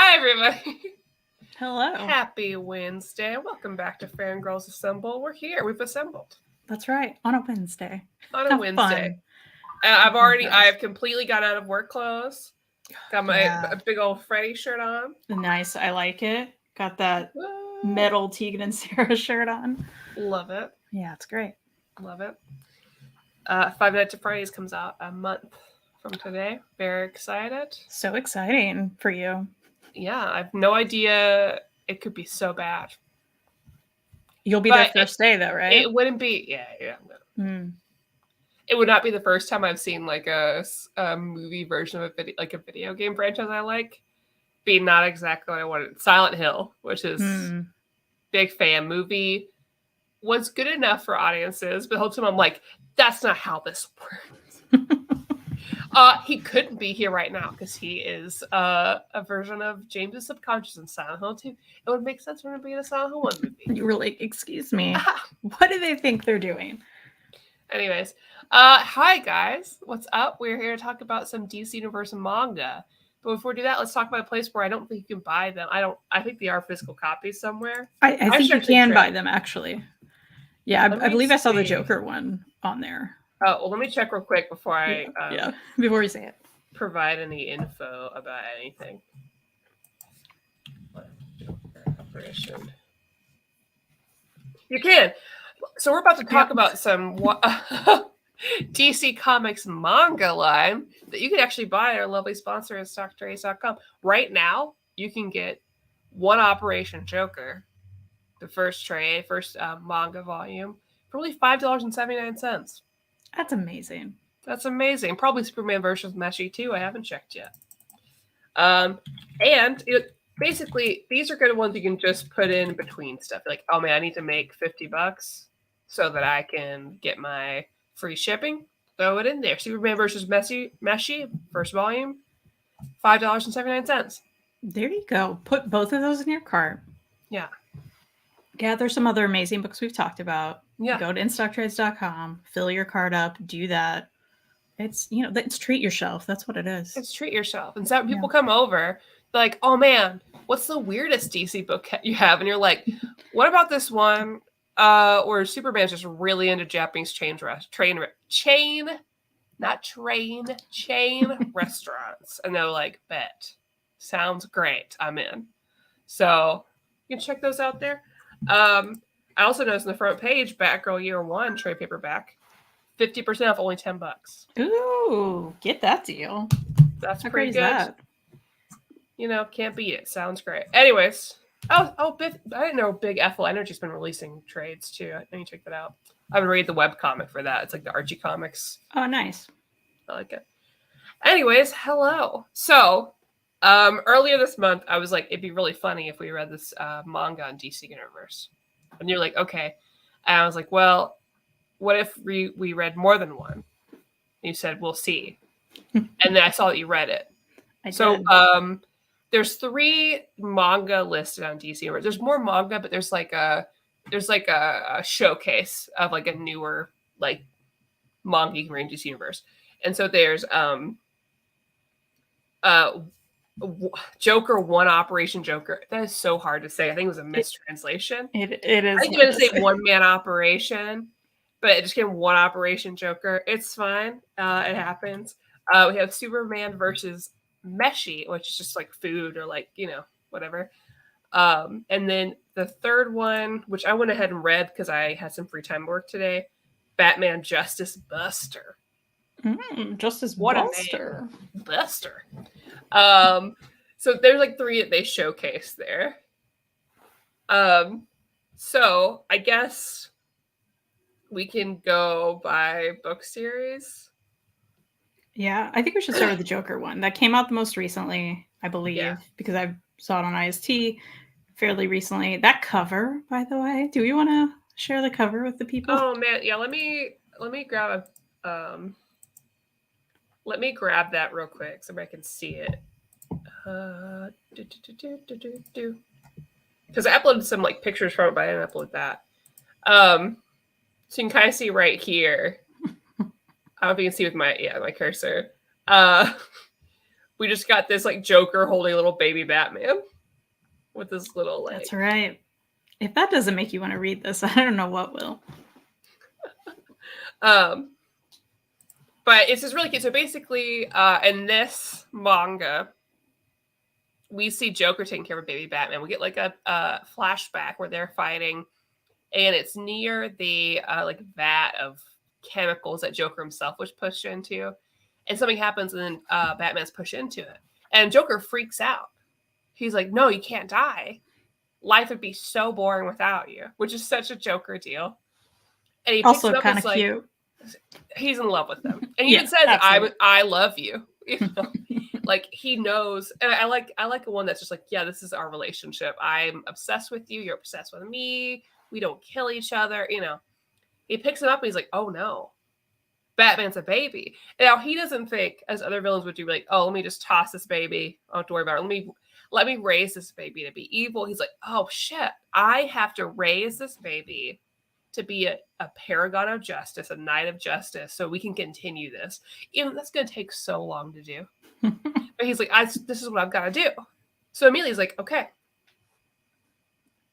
Hi, everybody. Hello. Happy Wednesday. Welcome back to Fangirlz Assemble. We're here. We've assembled. That's right. On a Wednesday. On a Have Wednesday. Fun. I have completely got out of work clothes. Got my Yeah. big old Freddy shirt on. Nice. I like it. Got that Woo. metal Tegan and Sarah shirt on. Love it. Yeah, it's great. Love it. Five Nights at Freddy's comes out a month from today. Very excited. So exciting for you. Yeah, I have no idea it could be so bad. You'll be there first day, though, right? It wouldn't be. Yeah. It would not be the first time I've seen like a movie version of a video game franchise I like. Be not exactly what I wanted. Silent Hill, which is big fan movie, was good enough for audiences, but the whole time I'm like, that's not how this works. He couldn't be here right now because he is a version of James's subconscious in Silent Hill 2. It would make sense for him to be in a Silent Hill 1 movie. You were like, excuse me. What do they think they're doing? Anyways, hi guys. What's up? We're here to talk about some DC Universe manga. But before we do that, let's talk about a place where I don't think you can buy them. I think they are physical copies somewhere. I think you can buy them, actually. Yeah, I believe I saw the Joker one on there. Oh, well, let me check real quick before I before you say it. Provide any info about anything. You can. So we're about to talk about some DC Comics manga line that you can actually buy at our lovely sponsor at StockTrades.com. Right now, you can get one Operation Joker, the first manga volume, for only $5.79. That's amazing. That's amazing. Probably Superman versus Meshi too. I haven't checked yet. And basically, these are good ones you can just put in between stuff. Like, oh man, I need to make $50 so that I can get my free shipping. Throw it in there. Superman versus Meshi, first volume, $5.79. There you go. Put both of those in your cart. Yeah. Gather some other amazing books we've talked about. Yeah. Go to InStockTrades.com, fill your cart up, do that. It's, it's treat yourself. That's what it is. It's treat yourself. And so people come over, like, oh man, what's the weirdest DC book you have? And you're like, what about this one where Superman's just really into Japanese chain restaurants? And they're like, bet. Sounds great. I'm in. So you can check those out there. I also noticed on the front page, Batgirl Year 1 trade paperback, 50% off, only $10. Ooh, get that deal. That's pretty good. That? Can't beat it. Sounds great. Anyways, I didn't know Big Ethel Energy's been releasing trades too. I need to check that out. I haven't read the webcomic for that. It's like the Archie comics. Oh, nice. I like it. Anyways, hello. So, earlier this month, I was like, it'd be really funny if we read this manga on DC Universe. And you're like, okay. And I was like, well, what if we read more than one? And you said, we'll see. And then I saw that you read it. There's 3 manga listed on DC Universe. There's more manga, but there's like a showcase of like a newer like manga you can read in DC Universe. And so there's Joker 1 Operation Joker. That is so hard to say. I think it was a mistranslation. It is. I think going to say one man operation, but it just came 1 Operation Joker. It's fine. It happens. We have Superman versus Meshi, which is just like food or like, whatever. And then the third one, which I went ahead and read because I had some free time work today, Batman Justice Buster. Justice Buster. Buster. So there's like 3 that they showcase there. So I guess we can go by book series. Yeah, I think we should start with the Joker one. That came out the most recently, I believe, because I saw it on IST fairly recently. That cover, by the way, do we want to share the cover with the people? Oh man, yeah. Let me grab let me grab that real quick so I can see it. Because I uploaded some like pictures from it, but I didn't upload that. So you can kind of see right here. I don't know if you can see with my cursor. we just got this like Joker holding a little baby Batman with this little like. That's right. If that doesn't make you want to read this, I don't know what will. But it's just really cute. So basically, in this manga, we see Joker taking care of a baby Batman. We get like a flashback where they're fighting, and it's near the like vat of chemicals that Joker himself was pushed into, and something happens, and then Batman's pushed into it, and Joker freaks out. He's like, "No, you can't die. Life would be so boring without you," which is such a Joker deal. And he also kind of like, cute. He's in love with them, and he even says, "I love you." You know? Like he knows, and I like a one that's just like, yeah, this is our relationship. I'm obsessed with you. You're obsessed with me. We don't kill each other. You know. He picks it up and he's like, oh no, Batman's a baby. And now he doesn't think, as other villains would do, like, oh, let me just toss this baby. I don't have to worry about it. Let me raise this baby to be evil. He's like, oh shit, I have to raise this baby to be a paragon of justice, a knight of justice, so we can continue this. Even that's going to take so long to do. But he's like, this is what I've got to do. So immediately he's like, okay,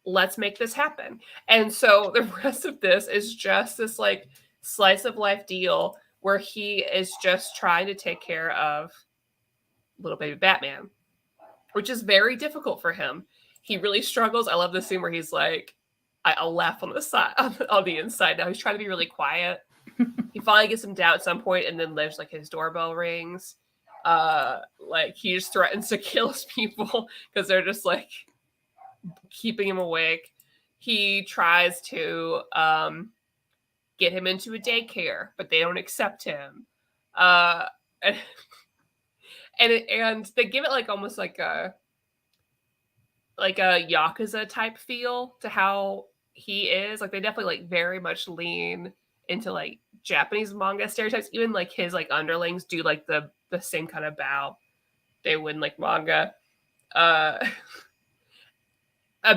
let's make this happen. And so the rest of this is just this like slice of life deal where he is just trying to take care of little baby Batman, which is very difficult for him. He really struggles. I love this scene where he's like, I'll laugh on the side, on the inside. Now he's trying to be really quiet. He finally gets him down at some point, and then there's like his doorbell rings. Like he just threatens to kill his people because they're just like keeping him awake. He tries to get him into a daycare, but they don't accept him. And they give it like almost like a Yakuza type feel to how he is. Like they definitely like very much lean into like Japanese manga stereotypes. Even like his like underlings do like the same kind of bow they would in like manga. A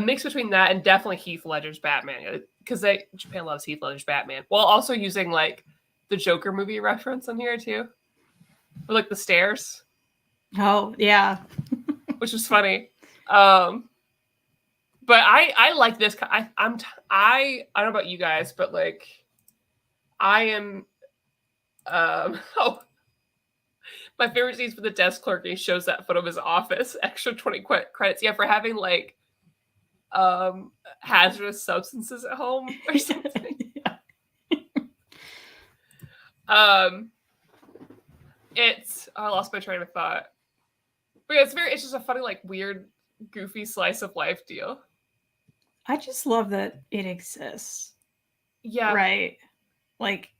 mix between that and definitely Heath Ledger's Batman, because Japan loves Heath Ledger's Batman, while also using like the Joker movie reference on here too, or like the stairs. Oh yeah, which was funny. But I like this. I don't know about you guys, but like I am. My favorite scenes for the desk clerk. He shows that photo of his office. Extra 20 credits. Yeah, for having like hazardous substances at home or something. It's I lost my train of thought. But yeah, it's just a funny, like weird, goofy slice of life deal. I just love that it exists. Yeah. Right. Like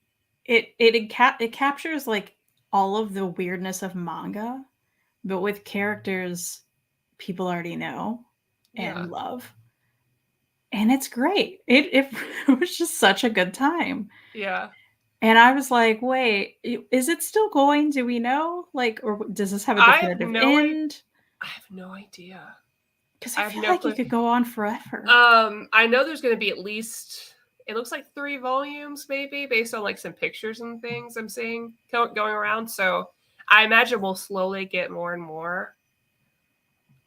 it captures like all of the weirdness of manga, but with characters people already know and love. And it's great. It was just such a good time. Yeah. And I was like, wait, is it still going? Do we know? Like, or does this have a definitive end? I have no idea. Because I feel like it could go on forever. I know there's going to be at least, it looks like 3 volumes maybe, based on like some pictures and things I'm seeing going around. So I imagine we'll slowly get more and more.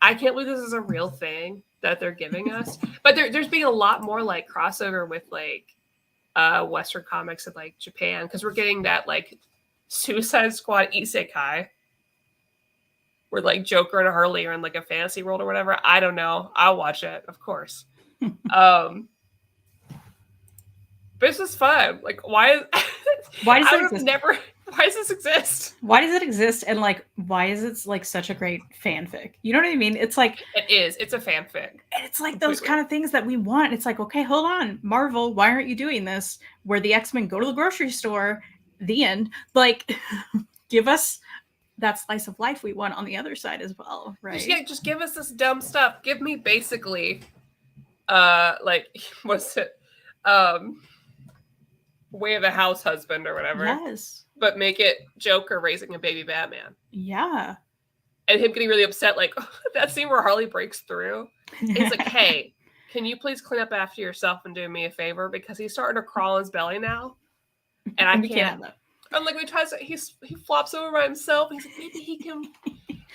I can't believe this is a real thing that they're giving us. But there's been a lot more like crossover with like Western comics in like Japan, because we're getting that like Suicide Squad isekai where like Joker and Harley are in like a fantasy world or whatever. I don't know. I'll watch it, of course. But this is fun. Like, why does this exist? Why does it exist? And like, why is it like such a great fanfic? You know what I mean? It's like it's a fanfic. And it's like those kind of things that we want. It's like, okay, hold on, Marvel, why aren't you doing this? Where the X-Men go to the grocery store, the end. Like, give us that slice of life we want on the other side as well, right? Just give us this dumb stuff. Give me basically, like, what's it? Way of the House husband or whatever. Yes. But make it Joker raising a baby Batman. Yeah. And him getting really upset, like, that scene where Harley breaks through. And he's like, hey, can you please clean up after yourself and do me a favor? Because he's starting to crawl on his belly now. And I can't. I'm like, he flops over by himself. He's like, maybe he can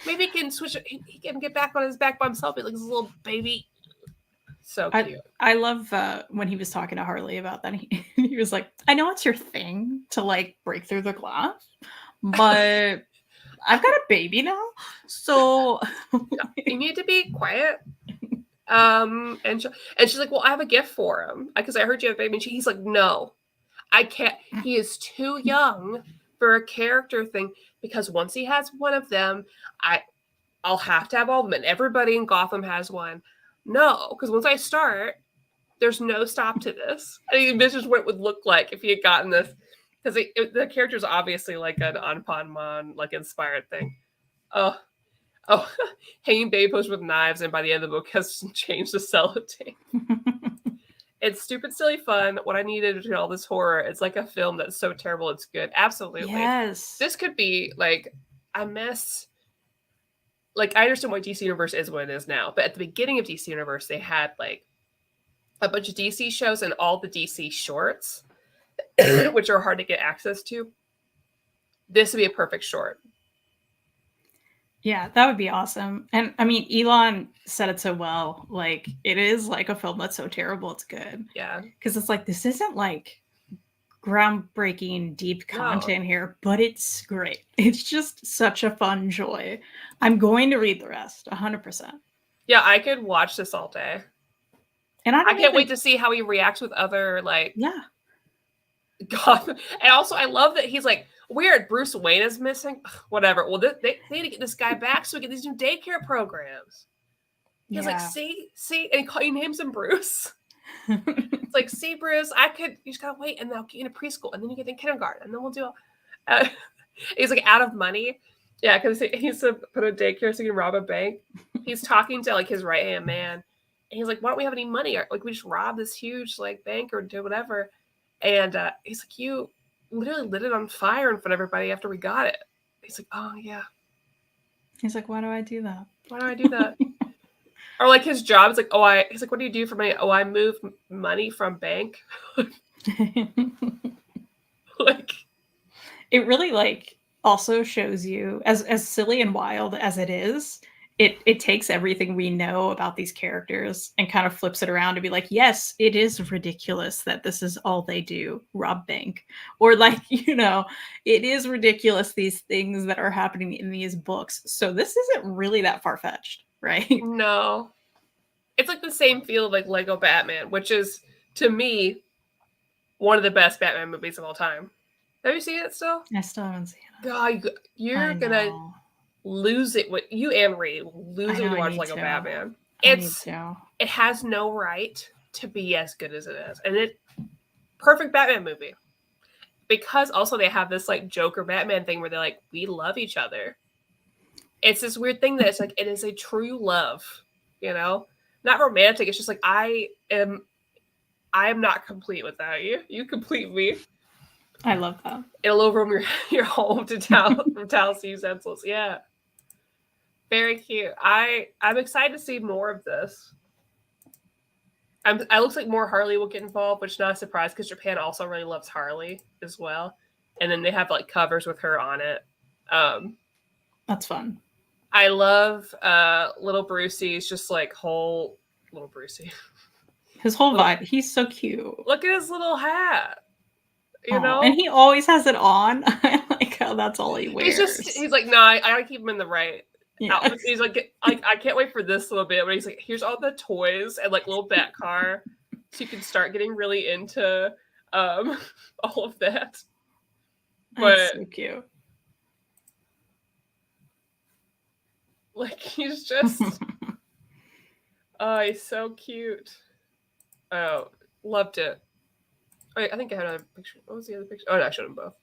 Maybe he can switch. He can get back on his back by himself. Be like this little baby. So cute. I love when he was talking to Harley about that. He was like, I know it's your thing to like break through the glass, but I've got a baby now, so you need to be quiet. And she's like, well, I have a gift for him because I heard you have a baby. And he's like, no, I can't. He is too young for a character thing because once he has one of them, I'll have to have all of them. And everybody in Gotham has one. No, because once I start, there's no stop to this. And he envisions what it would look like if he had gotten this. Because the character is obviously like an Anpanman, like inspired thing. Oh, hanging baby posts with knives, and by the end of the book has changed the sellotape. It's stupid, silly fun. What I needed in all this horror, it's like a film that's so terrible it's good. Absolutely. Yes. This could be like I understand why DC Universe is what it is now, but at the beginning of DC Universe, they had like a bunch of DC shows and all the DC shorts, which are hard to get access to. This would be a perfect short. Yeah, that would be awesome. And I mean, Elon said it so well. Like, it is like a film that's so terrible it's good. Yeah. Because it's like, this isn't like groundbreaking, deep content here, but it's great. It's just such a fun joy. I'm going to read the rest, 100%. Yeah, I could watch this all day. And I can't wait to see how he reacts with other, like... Yeah. God. And also, I love that he's like, weird, Bruce Wayne is missing. Whatever. Well, they need to get this guy back so we get these new daycare programs. He's like, see? And he names him Bruce. It's like, see, Bruce, you just gotta wait, and then I'll get you into preschool, and then you get in kindergarten, and then we'll do he's like out of money. Yeah, because he's to put a daycare so he can rob a bank. He's talking to like his right-hand man, and he's like, why don't we have any money? Like, we just rob this huge like bank or do whatever. And he's like, you literally lit it on fire in front of everybody after we got it. He's like, oh, yeah. He's like, why do I do that? Why do I do that? Or like his job is like, he's like, what do you do for money? Oh, I move money from bank. Like, it really like also shows you as silly and wild as it is. It takes everything we know about these characters and kind of flips it around to be like, yes, it is ridiculous that this is all they do, rob bank. Or like, it is ridiculous, these things that are happening in these books. So this isn't really that far-fetched, right? No. It's like the same feel of like Lego Batman, which is, to me, one of the best Batman movies of all time. Have you seen it still? I still haven't seen it. God, you're going to... lose it with you and Reed lose it when you watch Lego Batman. It has no right to be as good as it is, and perfect Batman movie because also they have this like Joker Batman thing where they're like, we love each other. It's this weird thing that it's like it is a true love, not romantic. It's just like I am not complete without you. You complete me. I love that. It'll overwhelm your home to tell see you senseless. Yeah. Very cute. I'm excited to see more of this. It looks like more Harley will get involved, which is not a surprise because Japan also really loves Harley as well. And then they have like covers with her on it. That's fun. I love little Brucey's just like whole little Brucey. His whole vibe. He's so cute. Look at his little hat. And he always has it on. I like how that's all he wears. He's like, no, I gotta keep him in the right. Yeah. He's like, I can't wait for this little bit. But he's like, here's all the toys and like little bat car, so you can start getting really into all of that. But that's so cute. Like he's just, he's so cute. Oh, loved it. Wait, I think I had another picture. What was the other picture? Oh, no, I showed them both.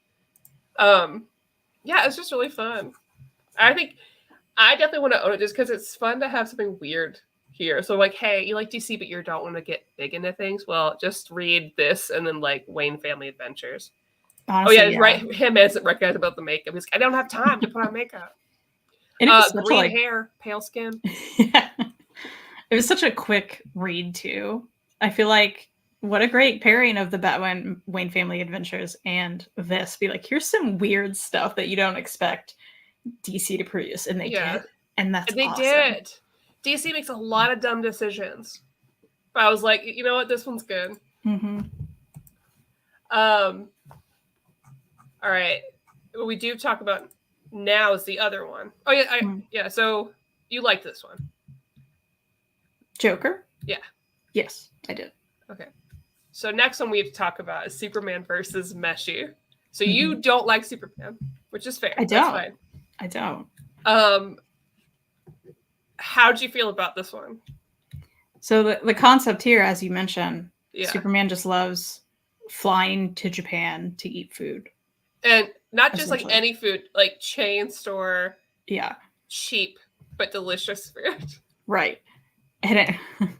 Yeah, it's just really fun. I definitely want to own it just because it's fun to have something weird here. So like, hey, you like DC, but you don't want to get big into things? Well, just read this and then like Wayne Family Adventures. Honestly, right. Him isn't recognized about the makeup. He's like, I don't have time to put on makeup. And green hair, pale skin. Yeah. It was such a quick read too. I feel like what a great pairing of the Wayne Family Adventures and this. Be like, here's some weird stuff that you don't expect DC to produce, and they Yeah. did, and that's They awesome. did. DC makes a lot of dumb decisions, but I was like, you know what, this one's good. Mm-hmm. All right, what we do talk about now is the other one. Oh yeah, yeah. So you liked this one, Joker? Yeah. Yes, I did. Okay. So next one we have to talk about is Superman versus Meshu. So you don't like Superman, which is fair. I don't. That's fine. I don't. How'd you feel about this one? So the concept here, as you mentioned, Yeah. Superman just loves flying to Japan to eat food. And not just like any food, like chain store, cheap but delicious food. Right. And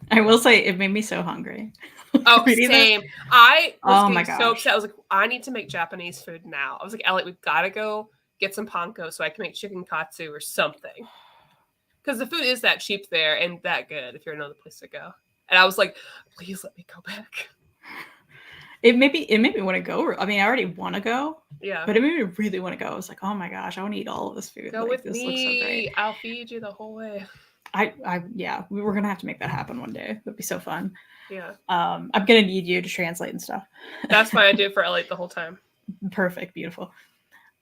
I will say it made me so hungry. Oh, same. I was getting so upset. I was like, I need to make Japanese food now. I was like, Elliot, we've got to go get some panko so I can make chicken katsu or something. Because the food is that cheap there and that good if you're another place to go. And I was like, please let me go back. It made me want to go. I mean, I already want to go. Yeah. But it made me really want to go. I was like, oh my gosh, I want to eat all of this food. Go with this me. Looks so great. I'll feed you the whole way. Yeah, we were gonna have to make that happen one day. That'd be so fun. Yeah. I'm gonna need you to translate and stuff. That's why I do it for Elliot the whole time. Perfect, beautiful.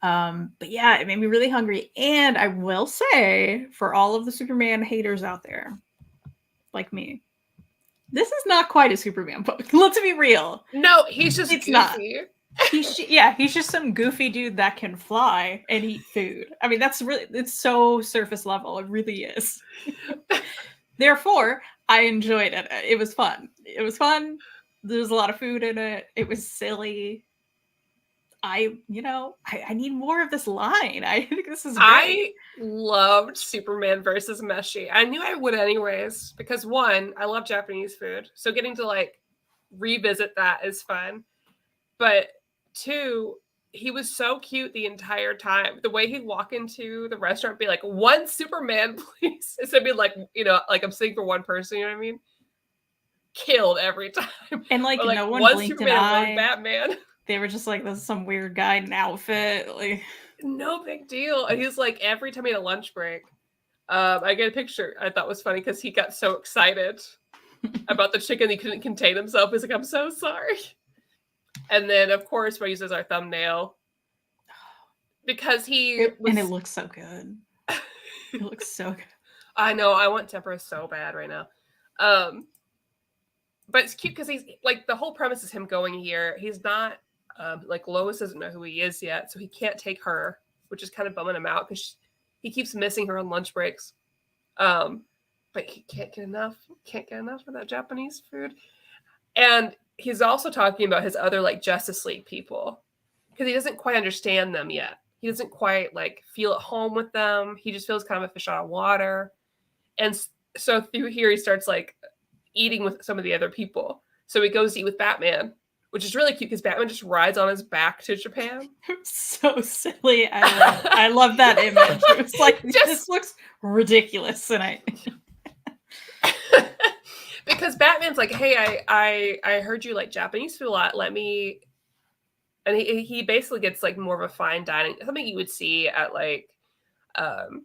But yeah, it made me really hungry. And I will say, for all of the Superman haters out there, like me, this is not quite a Superman book. Let's be real. No, he's just goofy. Not. He's just some goofy dude that can fly and eat food. I mean, it's so surface level. It really is. Therefore, I enjoyed it. It was fun. There's a lot of food in it. It was silly. I need more of this line. I think this is great. I loved Superman versus Meshi. I knew I would anyways, because one, I love Japanese food. So getting to like revisit that is fun. But two, he was so cute the entire time. The way he'd walk into the restaurant, be like, one Superman, please. Instead of being like, like I'm sitting for one person, you know what I mean? Killed every time. And like no one blinked Superman, an eye. one Batman. They were just like, this is some weird guy in an outfit. Like, no big deal. And he's like, every time he had a lunch break, I get a picture I thought was funny because he got so excited about the chicken he couldn't contain himself. He's like, I'm so sorry. And then, of course, we use as our thumbnail because and it looks so good. It looks so good. I know. I want tempura so bad right now. But it's cute because he's like, the whole premise is him going here. He's not like Lois doesn't know who he is yet, so he can't take her, which is kind of bumming him out because he keeps missing her on lunch breaks. But he can't get enough. Of that Japanese food. And he's also talking about his other like Justice League people because he doesn't quite understand them yet. He doesn't quite like feel at home with them. He just feels kind of a fish out of water. And so through here, he starts like eating with some of the other people. So he goes to eat with Batman, which is really cute because Batman just rides on his back to Japan. So silly. I love that image. It was like, this looks ridiculous. And because Batman's like, hey, I heard you like Japanese food a lot. Let me. And he basically gets like more of a fine dining, something you would see at like an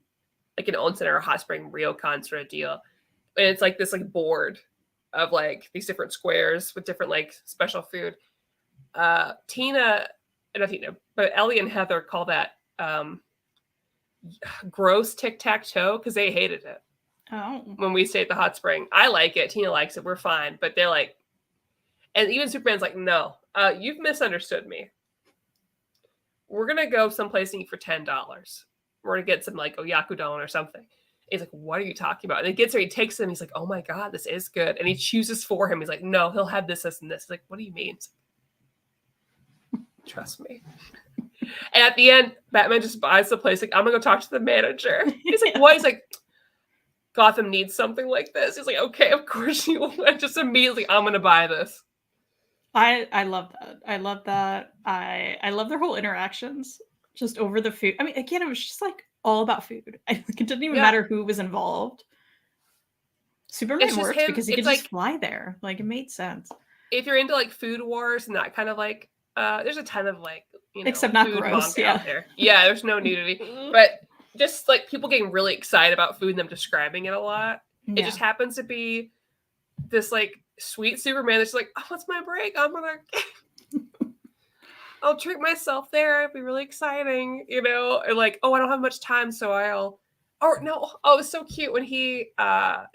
onsen or a hot spring ryokan sort of deal. And it's like this like board of like these different squares with different like special food. Not Tina, but Ellie and Heather call that gross tic-tac-toe because they hated it. Oh. When we stay at the hot spring. I like it. Tina likes it. We're fine. But they're like, and even Superman's like, no, you've misunderstood me. We're going to go someplace and eat for $10. We're going to get some like oyakudon or something. He's like, what are you talking about? And he gets there, he takes them. He's like, oh my God, this is good. And he chooses for him. He's like, no, he'll have this, this, and this. He's like, what do you mean? Trust me. And at the end, Batman just buys the place. Like, I'm going to go talk to the manager. He's like, what? He's like, Gotham needs something like this. He's like, okay, of course you will. And just immediately, I'm going to buy this. I love that. I love that. I love their whole interactions just over the food. I mean, again, it was just like all about food. It didn't even matter who was involved. Superman worked because he could just fly there. Like, it made sense. If you're into like food wars and that kind of like, there's a ton of like, except not gross, out there. Yeah, there's no nudity, but just like people getting really excited about food and them describing it a lot. Yeah. It just happens to be this like sweet Superman that's like, oh, it's my break. I'll treat myself there. It'll be really exciting, you know? Or like, oh, I don't have much time, so I'll. Or no, oh, it was so cute when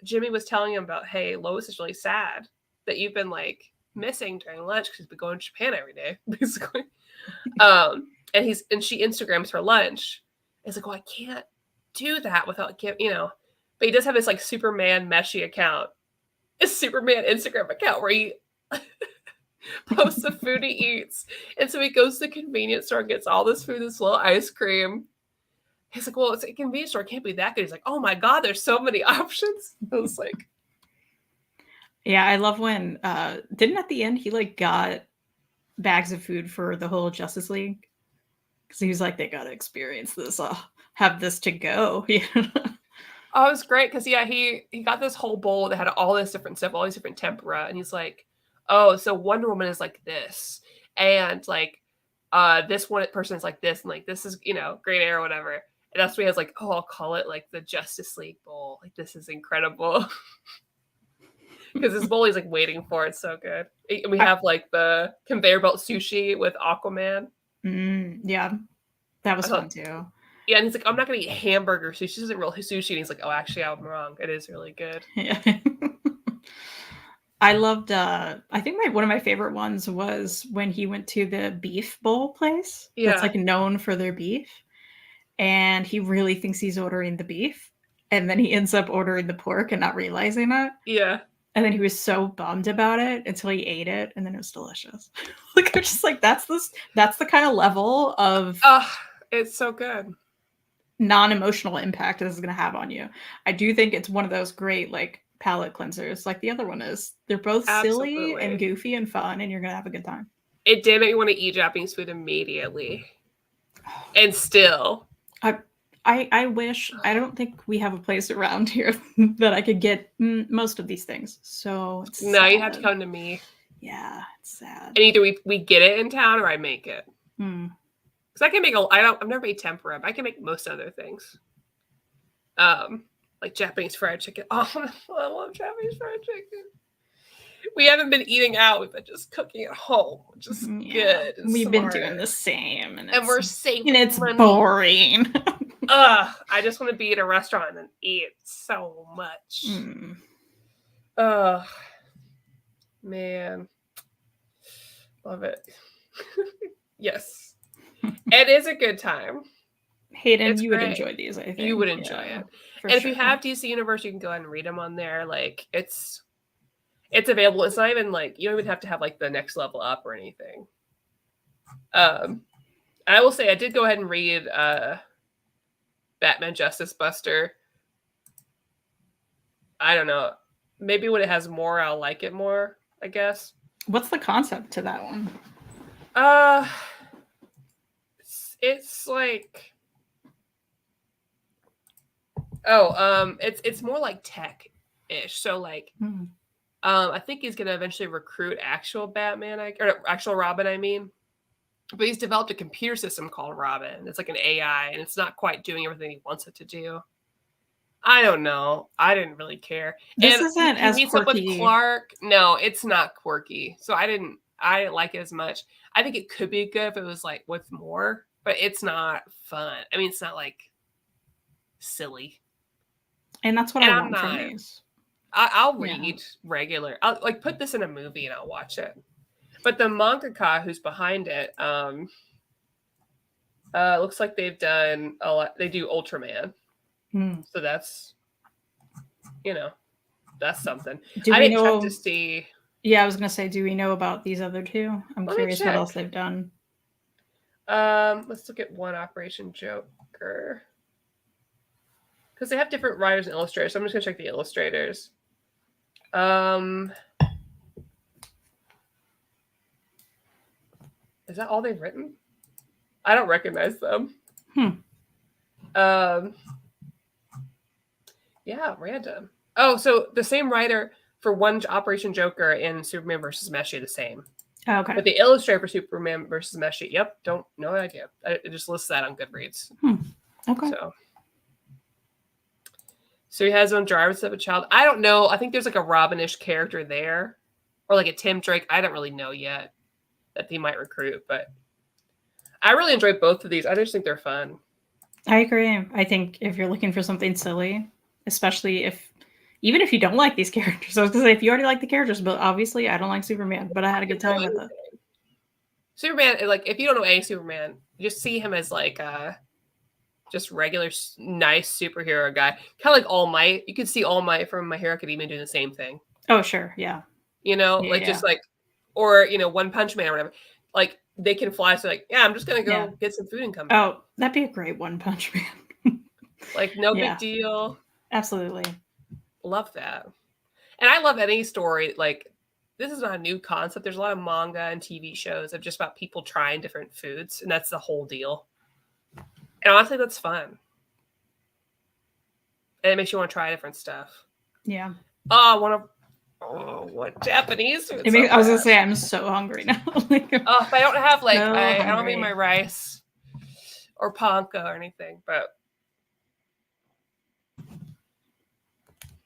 Jimmy was telling him about, hey, Lois is really sad that you've been like missing during lunch because he's been going to Japan every day, basically. And she Instagrams for lunch. It's like, well, I can't do that without you know. But he does have this like Superman Meshy account, a Superman Instagram account where he posts the food he eats. And so he goes to the convenience store and gets all this food, this little ice cream. He's like, well, it's a convenience store. It can't be that good. He's like, oh my God, there's so many options. I was like, yeah, I love when, didn't at the end he like got bags of food for the whole Justice League? Because he was like, they got to experience this. I'll have this to go. Oh, it was great because he got this whole bowl that had all this different stuff, all these different tempura, and he's like, oh, so Wonder Woman is like this, and like this one person is like this, and like this is, you know, Green Arrow, whatever. And that's what he has like, oh, I'll call it like the Justice League bowl. Like this is incredible. Because this bowl he's like waiting for. It's so good. And we have like the conveyor belt sushi with Aquaman. Yeah, that was fun too. Yeah, and he's like, I'm not going to eat hamburger sushi. This isn't real sushi. And he's like, oh, actually, I'm wrong. It is really good. Yeah. I loved, I think one of my favorite ones was when he went to the beef bowl place. Yeah. That's like known for their beef. And he really thinks he's ordering the beef. And then he ends up ordering the pork and not realizing it. Yeah. And then he was so bummed about it until he ate it. And then it was delicious. Like, I'm just like, that's the kind of level of... it's so good. Non-emotional impact this is going to have on you. I do think it's one of those great like palate cleansers like the other one is. They're both silly and goofy and fun, and you're going to have a good time. It did make me want to eat Japanese food immediately. And still. I wish, I don't think we have a place around here that I could get most of these things. So it's no, sad. You have to come to me. Yeah, it's sad. And either we get it in town or I make it. Because I can make I've never made tempura, but I can make most other things. Like Japanese fried chicken. Oh, I love Japanese fried chicken. We haven't been eating out. We've been just cooking at home, which is good. We've been doing the same. And we're saving and it's money. Boring. I just want to be at a restaurant and eat so much. Man. Love it. Yes. It is a good time. Hayden, you would enjoy these, I think. You would enjoy it. And if you have DC Universe, you can go ahead and read them on there. Like, it's available. It's not even like, you don't even have to have like the next level up or anything. I will say I did go ahead and read Batman Justice Buster. I don't know. Maybe when it has more, I'll like it more, I guess. What's the concept to that one? It's like it's more like tech-ish. So like I think he's gonna eventually recruit actual Batman, or actual Robin, I mean. But he's developed a computer system called Robin. It's like an AI, and it's not quite doing everything he wants it to do. I don't know. I didn't really care. This isn't as quirky. Up with Clark. No, it's not quirky. So I didn't like it as much. I think it could be good if it was like with more, but it's not fun. I mean, it's not like silly. And that's what I want from these. I'll read regular. I'll like put this in a movie and I'll watch it. But the mangaka who's behind it, looks like they've done a lot. They do Ultraman. So that's, that's something. I didn't check to see. Yeah, I was going to say, do we know about these other two? I'm curious what else they've done. Let's look at one Operation Joker. Because they have different writers and illustrators. So I'm just going to check the illustrators. Is that all they've written? I don't recognize them. Yeah, random. Oh, so the same writer for one Operation Joker and Superman versus Meshi, the same. Oh, okay. But the illustrator for Superman versus Meshi, no idea. It just lists that on Goodreads. Okay. So, So he has his own driver's of a child. I don't know. I think there's like a Robin-ish character there. Or like a Tim Drake. I don't really know yet that they might recruit. But I really enjoy both of these. I just think they're fun. I agree. I think if you're looking for something silly, especially even if you don't like these characters, I was going to say, if you already like the characters, but obviously I don't like Superman, but I had a good time with it. Superman, like, if you don't know any Superman, just see him as like just regular, nice superhero guy. Kind of like All Might. You could see All Might from My Hero Academia doing the same thing. Oh, sure. Yeah. You know, like just like, or, you know, One Punch Man or whatever. Like, they can fly. So, like, yeah, I'm just going to go get some food and come back. Oh, that'd be a great One Punch Man. Like, no big deal. Absolutely. Love that. And I love any story. Like, this is not a new concept. There's a lot of manga and TV shows of just about people trying different foods. And that's the whole deal. And honestly, that's fun. And it makes you want to try different stuff. Yeah. Oh, I want to. Oh, what Japanese food? I was gonna say I'm so hungry now. If I don't have like I don't eat my rice or panko or anything, but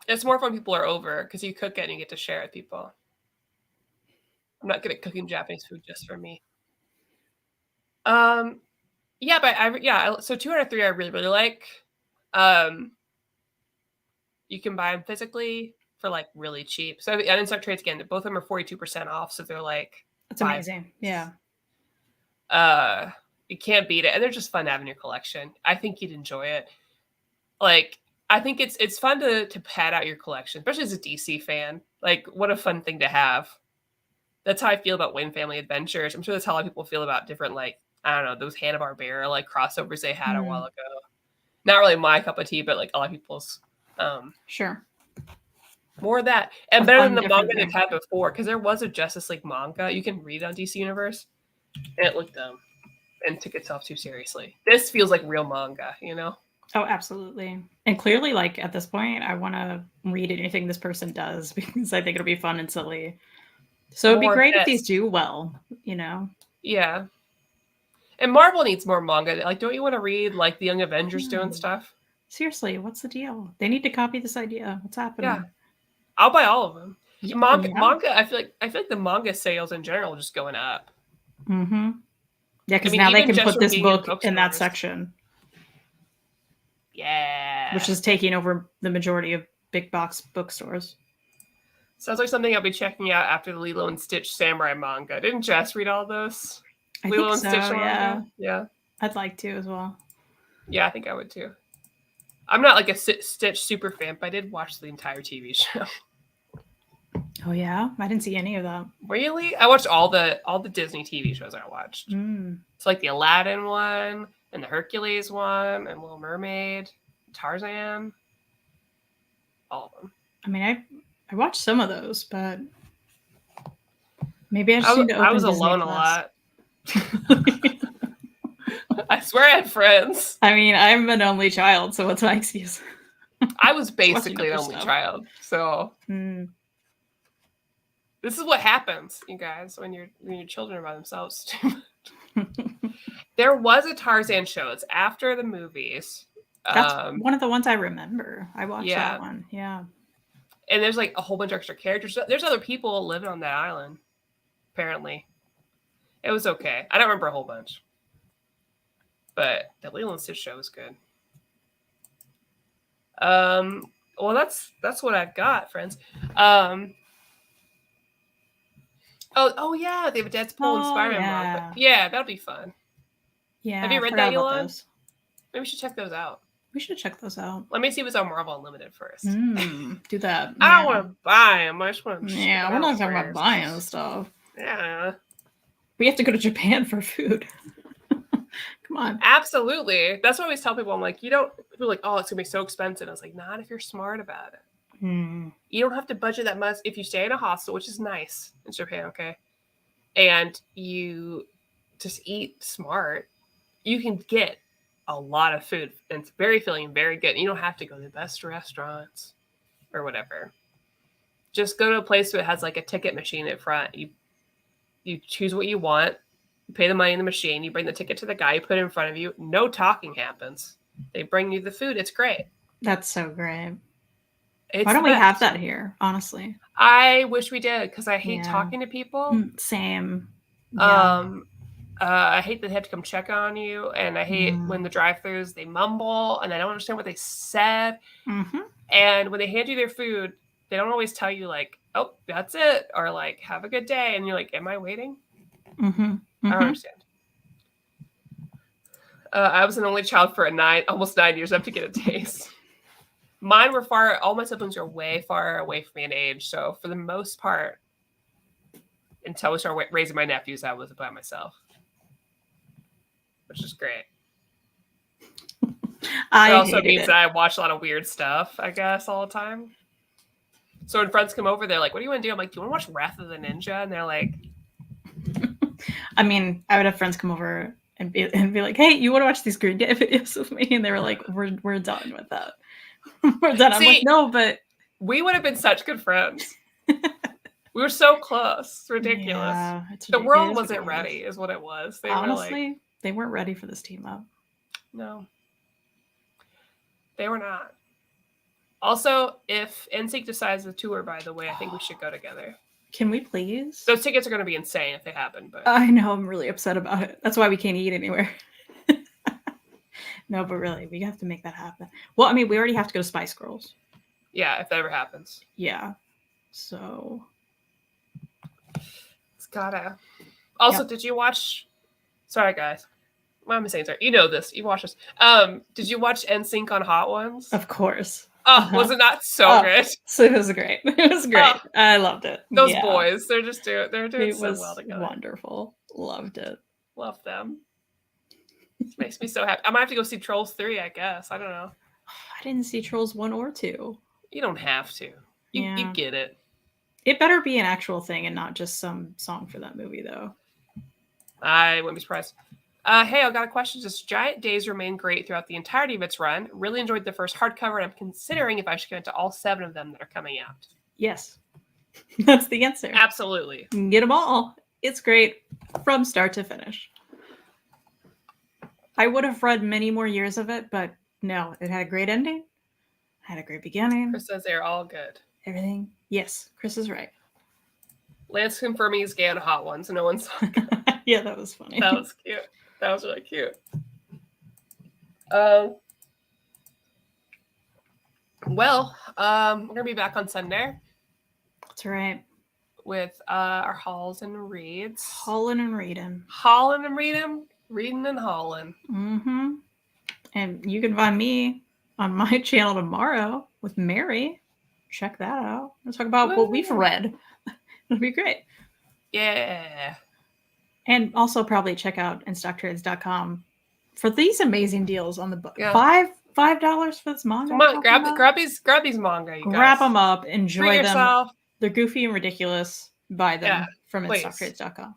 it's more fun when people are over because you cook it and you get to share it with people. I'm not good at cooking Japanese food just for me. Yeah, but so 203 I really, really like. You can buy them physically for like really cheap. So the in-stock trades, again, both of them are 42% off. So they're like, that's amazing. Yeah. You can't beat it. And they're just fun to have in your collection. I think you'd enjoy it. Like, I think it's fun to pad out your collection, especially as a DC fan. Like, what a fun thing to have. That's how I feel about Wayne Family Adventures. I'm sure that's how a lot of people feel about different, like, I don't know, those Hanna-Barbera like crossovers they had a while ago. Not really my cup of tea, but like a lot of people's. Sure. More of that. And better than the manga they've had before, because there was a Justice League manga. You can read it on DC Universe. And it looked dumb and took itself too seriously. This feels like real manga, you know? Oh, absolutely. And clearly, like, at this point, I want to read anything this person does because I think it'll be fun and silly. So it'd be great if these do well, you know? Yeah. And Marvel needs more manga. Like, don't you want to read, like, the Young Avengers doing stuff? Seriously, what's the deal? They need to copy this idea. What's happening? Yeah. I'll buy all of them. Yeah. Manga, I feel like the manga sales in general are just going up. Mm-hmm. Yeah, because now they can put this book in that section. Yeah. Which is taking over the majority of big box bookstores. Sounds like something I'll be checking out after the Lilo and Stitch Samurai manga. Didn't Jess read all those? Lilo and Stitch manga? Yeah. I'd like to as well. Yeah, I think I would too. I'm not like a Stitch super fan, but I did watch the entire TV show. Oh yeah? I didn't see any of that. Really? I watched all the Disney TV shows I watched. It's like the Aladdin one and the Hercules one and Little Mermaid, Tarzan. All of them. I mean, I watched some of those, but maybe I just need to open I was Disney alone Plus. a lot. I swear I had friends. I mean, I'm an only child, so what's my excuse? I was basically an only child, so this is what happens, you guys, when your children are by themselves too much. There was a Tarzan show. It's after the movies. That's one of the ones I remember. I watched that one. Yeah. And there's like a whole bunch of extra characters. There's other people living on that island, apparently. It was okay. I don't remember a whole bunch. But the Lilo and Stitch show was good. Well, that's what I've got, friends. Oh yeah, they have a Deadpool and Spider-Man manga. Yeah, that'll be fun. Yeah. Have you read that, Elon? Maybe we should check those out. We should check those out. Let me see what's on Marvel Unlimited first. Do that. I don't want to buy them. I just want to. Yeah, we're not talking about buying stuff. Yeah. We have to go to Japan for food. Come on. Absolutely. That's what I always tell people. I'm like, people are like, oh, it's gonna be so expensive. I was like, not if you're smart about it. You don't have to budget that much if you stay in a hostel, which is nice in Japan, okay? And you just eat smart. You can get a lot of food, and it's very filling and very good. You don't have to go to the best restaurants or whatever. Just go to a place that has like a ticket machine in front. You choose what you want. You pay the money in the machine. You bring the ticket to the guy. You put it in front of you. No talking happens. They bring you the food. It's great. That's so great. It's Why don't the we have best. that here? Honestly, I wish we did because I hate Yeah. talking to people. Same. Yeah. I hate that they have to come check on you, and I hate when the drive-thrus they mumble, and I don't understand what they said. Mm-hmm. And when they hand you their food, they don't always tell you like, "Oh, that's it," or like, "Have a good day," and you're like, "Am I waiting?" Mm-hmm. I don't understand. I was an only child for almost 9 years. I have to get a taste. Mine were all my siblings are way far away from me in age. So for the most part, until we started raising my nephews, I was by myself, which is great. It also means that I watch a lot of weird stuff, I guess, all the time. So when friends come over, they're like, "What do you want to do?" I'm like, "Do you want to watch Wrath of the Ninja?" And they're like, I mean, I would have friends come over and be like, "Hey, you want to watch these Green Day videos with me?" And they were like, "We're done with that. We're done." I'm like, "No, but we would have been such good friends. We were so close. It's ridiculous. Yeah, the world wasn't ready, is what it was. Honestly, they weren't ready for this team up. No, they were not. Also, if NSYNC decides to tour, by the way, I think we should go together. Can we please? Those tickets are going to be insane if they happen. But I know, I'm really upset about it. That's why we can't eat anywhere. No, but really, we have to make that happen. Well, I mean, we already have to go to Spice Girls. Yeah, if that ever happens. Yeah. So. It's gotta. Also, Did you watch... Sorry, guys. Why am I saying sorry? You know this. You watch this. Did you watch NSYNC on Hot Ones? Of course. Oh, was it not so good? So it was great. It was great. I loved it. Those boys, they're doing it so was well together. Wonderful. Loved it. Love them. It makes me so happy. I might have to go see Trolls 3, I guess. I don't know. I didn't see Trolls 1 or 2. You don't have to. You get it. It better be an actual thing and not just some song for that movie, though. I wouldn't be surprised. Hey, I got a question. Does Giant Days remain great throughout the entirety of its run? Really enjoyed the first hardcover, and I'm considering if I should get to all 7 of them that are coming out. Yes. That's the answer. Absolutely. Get them all. It's great from start to finish. I would have read many more years of it, but no, it had a great ending. Had a great beginning. Chris says they're all good. Everything. Yes, Chris is right. Lance confirming he's gay on Hot Ones, and no one saw it. Yeah, that was funny. That was cute. That was really cute. Well, we're gonna be back on Sunday. That's right. With our hauls and reads. Haulin' and reading. Haulin' and reading. Reading and haulin'. Mm-hmm. And you can find me on my channel tomorrow with Mary. Check that out. We'll talk about what we've read. It'll be great. Yeah. And also probably check out InStockTrades.com for these amazing deals on the book. Yeah. $5 for this manga. Come on, grab these manga, you guys. Grab them up. Enjoy them. Yourself. They're goofy and ridiculous. Buy them from InStockTrades.com.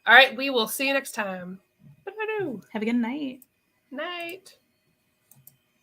All right, we will see you next time. Have a good night. Night.